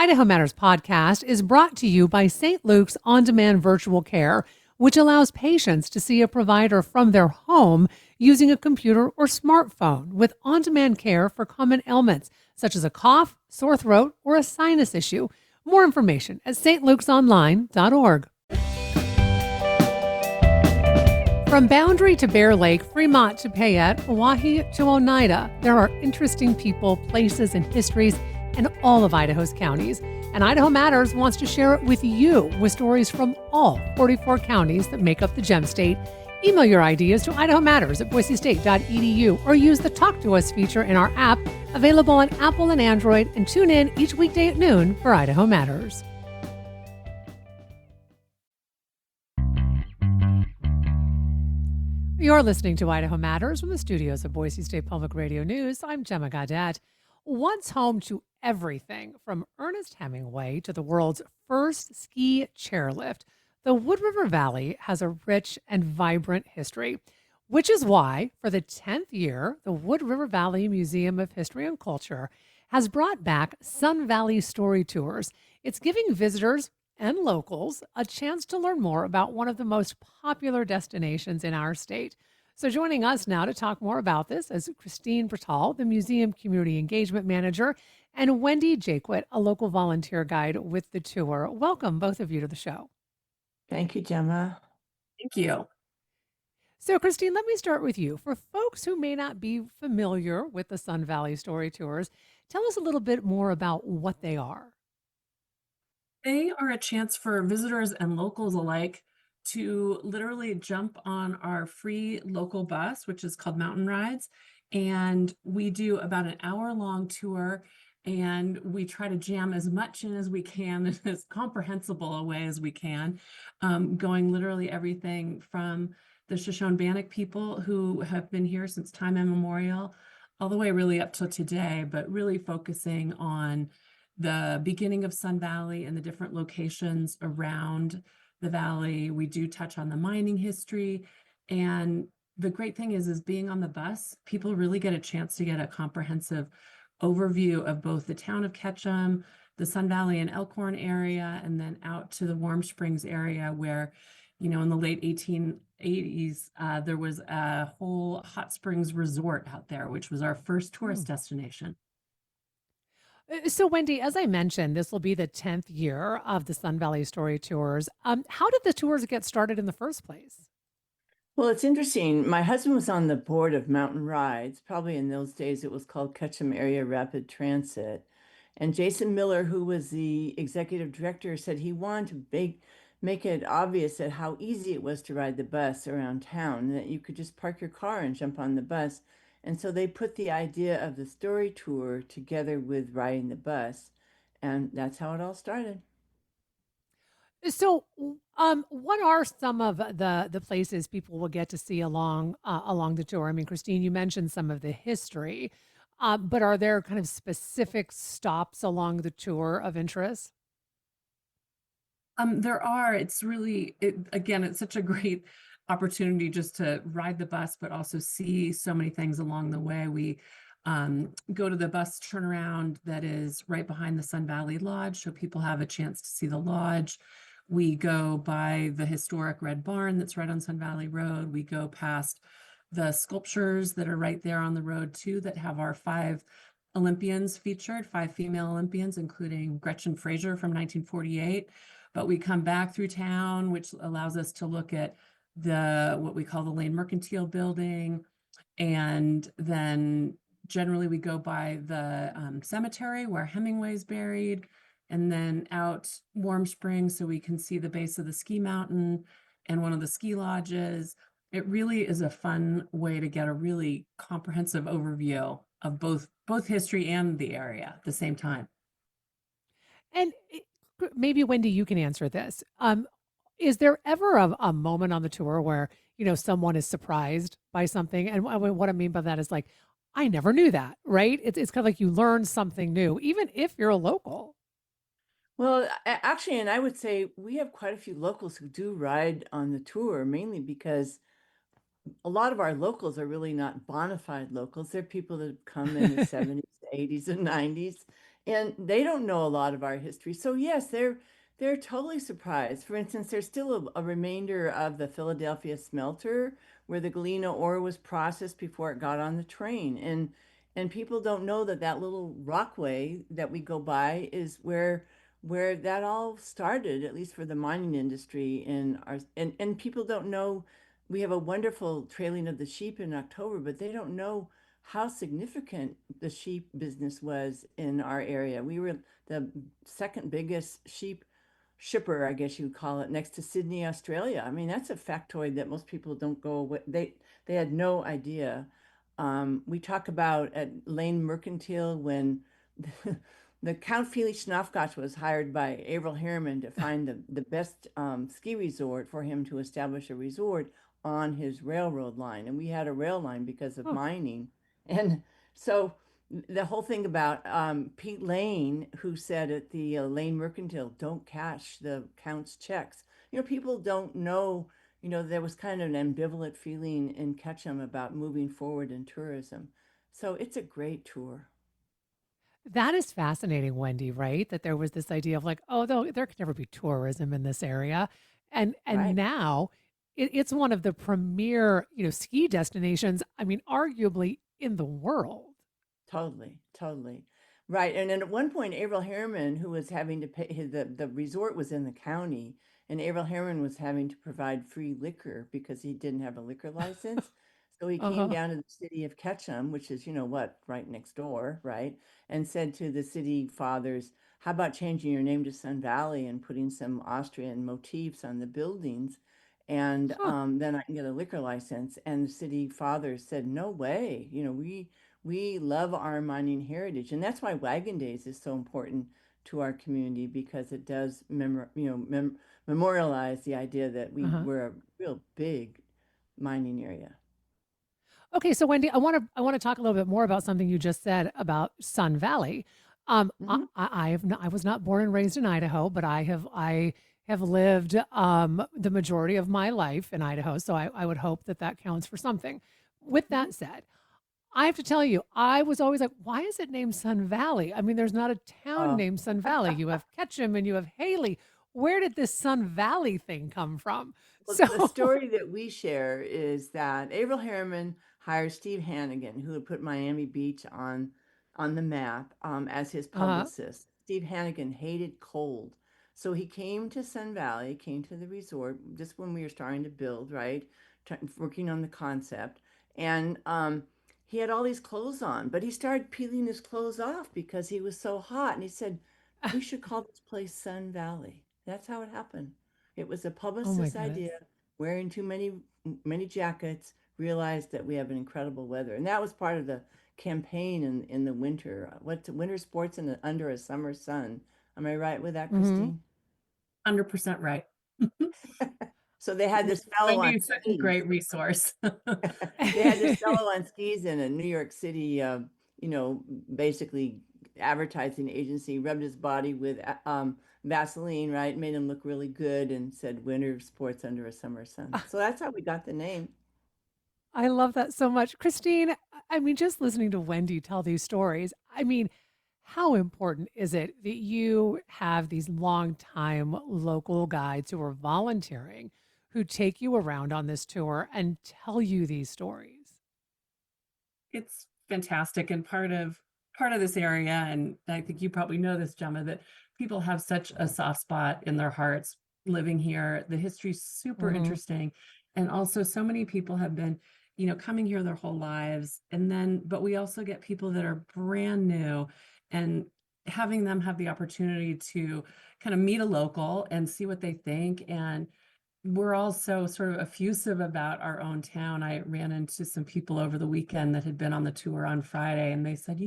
Idaho Matters podcast is brought to you by St. Luke's On Demand Virtual Care, which allows patients to see a provider from their home using a computer or smartphone with on demand care for common ailments such as a cough, sore throat, or a sinus issue. More information at stlukesonline.org. From Boundary to Bear Lake, Fremont to Payette, Oahe to Oneida, there are interesting people, places, and histories in all of Idaho's counties. And Idaho Matters wants to share it with you with stories from all 44 counties that make up the Gem State. Email your ideas to idahomatters@boisestate.edu or use the Talk to Us feature in our app, available on Apple and Android, and tune in each weekday at noon for Idaho Matters. You're listening to Idaho Matters from the studios of Boise State Public Radio News. I'm Gemma Gaudette. Once home to everything from Ernest Hemingway to the world's first ski chairlift, the Wood River Valley has a rich and vibrant history, which is why, for the 10th year, the Wood River Valley Museum of History and Culture has brought back Sun Valley Story Tours. It's giving visitors and locals a chance to learn more about one of the most popular destinations in our state. So joining us now to talk more about this is Christine Bertal, the Museum Community Engagement Manager, and Wendy Jaquit, a local volunteer guide with the tour. Welcome, both of you, to the show. Thank you, Gemma. Thank you. So, Christine, let me start with you. For folks who may not be familiar with the Sun Valley Story Tours, tell us a little bit more about what they are. They are a chance for visitors and locals alike to literally jump on our free local bus, which is called Mountain Rides. And we do about an hour-long tour, and we try to jam as much in as we can, in as comprehensible a way as we can, going literally everything from the Shoshone-Bannock people who have been here since time immemorial, all the way really up till today, but really focusing on the beginning of Sun Valley and the different locations around the valley. We do touch on the mining history. And the great thing is being on the bus, people really get a chance to get a comprehensive overview of both the town of Ketchum, the Sun Valley and Elkhorn area, and then out to the Warm Springs area where, in the late 1880s, there was a whole hot springs resort out there, which was our first tourist destination. So, Wendy, as I mentioned, this will be the 10th year of the Sun Valley Story Tours. How did the tours get started in the first place? Well, it's interesting. My husband was on the board of Mountain Rides. Probably in those days, it was called Ketchum Area Rapid Transit. And Jason Miller, who was the executive director, said he wanted to make it obvious that how easy it was to ride the bus around town, that you could just park your car and jump on the bus. And so they put the idea of the story tour together with riding the bus. And that's how it all started. So, what are some of the places people will get to see along the tour? I mean, Christine, you mentioned some of the history, but are there kind of specific stops along the tour of interest? There are. It's really, again, it's such a great opportunity just to ride the bus, but also see so many things along the way. We go to the bus turnaround that is right behind the Sun Valley Lodge, so people have a chance to see the lodge. We go by the historic Red Barn that's right on Sun Valley Road. We go past the sculptures that are right there on the road too, that have our 5 Olympians featured, 5 female Olympians, including Gretchen Fraser from 1948. But we come back through town, which allows us to look at what we call the Lane Mercantile Building. And then generally we go by the cemetery where Hemingway's buried, and then out Warm Springs so we can see the base of the ski mountain and one of the ski lodges. It really is a fun way to get a really comprehensive overview of both history and the area at the same time. And maybe Wendy, you can answer this. Is there ever a moment on the tour where someone is surprised by something? And what I mean by that is like, I never knew that, right? It's kind of like you learn something new, even if you're a local. Well, actually, and I would say we have quite a few locals who do ride on the tour, mainly because a lot of our locals are really not bona fide locals. They're people that have come in the 70s, 80s, and 90s. And they don't know a lot of our history. So yes, they're totally surprised. For instance, there's still a remainder of the Philadelphia smelter where the Galena ore was processed before it got on the train. And people don't know that that little rockway that we go by is where that all started, at least for the mining industry in our and people don't know we have a wonderful trailing of the sheep in October, but they don't know how significant the sheep business was in our area. We were the second biggest sheep shipper, I guess you would call it, next to Sydney, Australia. I mean, that's a factoid that most people don't go away. They had no idea. We talk about at Lane Mercantile when the Count Felix Schnaufgotsch was hired by Averell Harriman to find the best ski resort for him to establish a resort on his railroad line. And we had a rail line because of Oh, mining. And so the whole thing about Pete Lane, who said at the Lane Mercantile, don't cash the Count's checks. You know, people don't know, there was kind of an ambivalent feeling in Ketchum about moving forward in tourism. So it's a great tour. that is fascinating, Wendy, right? That there was this idea of like, oh, though there could never be tourism in this area. And Right. now it's one of the premier, ski destinations, I mean, arguably in the world. Totally, totally. Right. And then at one point, Averell Harriman, who was having to pay, the resort was in the county, and Averell Harriman was having to provide free liquor because he didn't have a liquor license. So he came Uh-huh. down to the city of Ketchum, which is, what, right next door, right? And said to the city fathers, how about changing your name to Sun Valley and putting some Austrian motifs on the buildings? And Huh. then I can get a liquor license. And the city fathers said, no way. We love our mining heritage, and that's why Wagon Days is so important to our community because it does memorialize the idea that Uh-huh. we're a real big mining area. Okay, so Wendy, I want to talk a little bit more about something you just said about Sun Valley. Hmm. I was not born and raised in Idaho, but I have lived the majority of my life in Idaho, so I would hope that that counts for something. With Hmm. that said, I have to tell you, I was always like, why is it named Sun Valley? I mean, there's not a town Oh. named Sun Valley. You have Ketchum and you have Haley. Where did this Sun Valley thing come from? Well, So, the story that we share is that Averell Harriman hired Steve Hannigan, who had put Miami Beach on the map, as his uh, publicist. Steve Hannigan hated cold, so he came to Sun Valley, came to the resort just when we were starting to build, right, working on the concept, and he had all these clothes on, but he started peeling his clothes off because he was so hot, and he said, "We should call this place Sun Valley." That's how it happened. It was a oh my publicist's goodness. idea, wearing too many jackets, realized that we have an incredible weather. And that was part of the campaign in the winter. What's winter sports under a summer sun? Am I right with that, Hmm. Christine? 100% right. So they had this fellow Wendy on is such a skis. great resource. They had this fellow on skis in a New York City, you know, basically advertising agency, rubbed his body with Vaseline, right? Made him look really good and said winter sports under a summer sun. So that's how we got the name. I love that so much. Christine, I mean, just listening to Wendy tell these stories, I mean, how important is it that you have these longtime local guides who are volunteering, who take you around on this tour and tell you these stories? It's fantastic and part of this area, and I think you probably know this, Gemma, that people have such a soft spot in their hearts living here. The history's super Hmm. interesting. And also so many people have been, coming here their whole lives. And then, but we also get people that are brand new and having them have the opportunity to kind of meet a local and see what they think. And we're also sort of effusive about our own town. I ran into some people over the weekend that had been on the tour on Friday, and they said,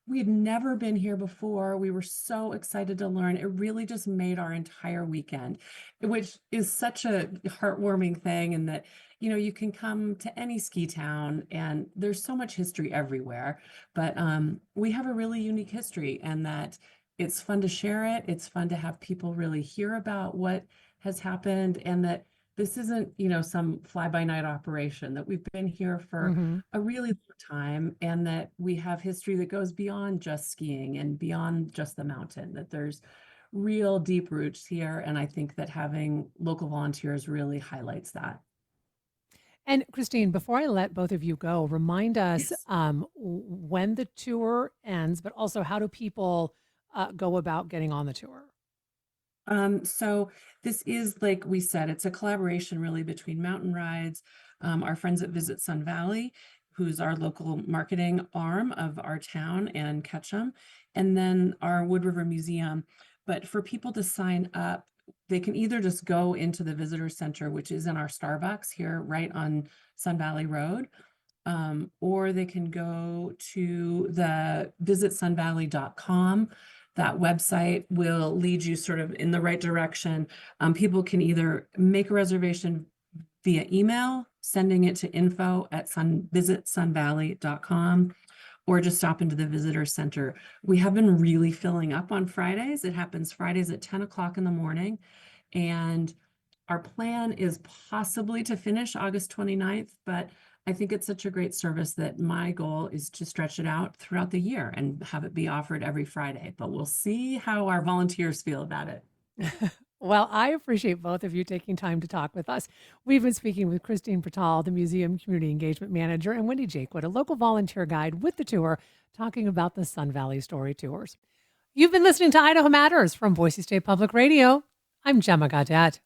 we had never been here before. We were so excited to learn. It really just made our entire weekend, which is such a heartwarming thing. And that, you can come to any ski town and there's so much history everywhere. But we have a really unique history, and that it's fun to share it. It's fun to have people really hear about what has happened, and that this isn't, you know, some fly-by-night operation, that we've been here for Hmm. a really long time, and that we have history that goes beyond just skiing and beyond just the mountain, that there's real deep roots here. And I think that having local volunteers really highlights that. And Christine, before I let both of you go, remind us Yes. when the tour ends, but also how do people go about getting on the tour? So this is, like we said, it's a collaboration really between Mountain Rides, our friends at Visit Sun Valley, who's our local marketing arm of our town, and Ketchum, and then our Wood River Museum. But for people to sign up, they can either just go into the visitor center, which is in our Starbucks here right on Sun Valley Road, or they can go to the visitsunvalley.com. That website will lead you sort of in the right direction. People can either make a reservation via email, sending it to info@visitsunvalley.com, or just stop into the visitor center. We have been really filling up on Fridays. It happens Fridays at 10 o'clock in the morning. And our plan is possibly to finish August 29th, but I think it's such a great service that my goal is to stretch it out throughout the year and have it be offered every Friday. But we'll see how our volunteers feel about it. Well, I appreciate both of you taking time to talk with us. We've been speaking with Christine Patal, the Museum Community Engagement Manager, and Wendy Jakewood, a local volunteer guide with the tour, talking about the Sun Valley Story Tours. You've been listening to Idaho Matters from Boise State Public Radio. I'm Gemma Gaudette.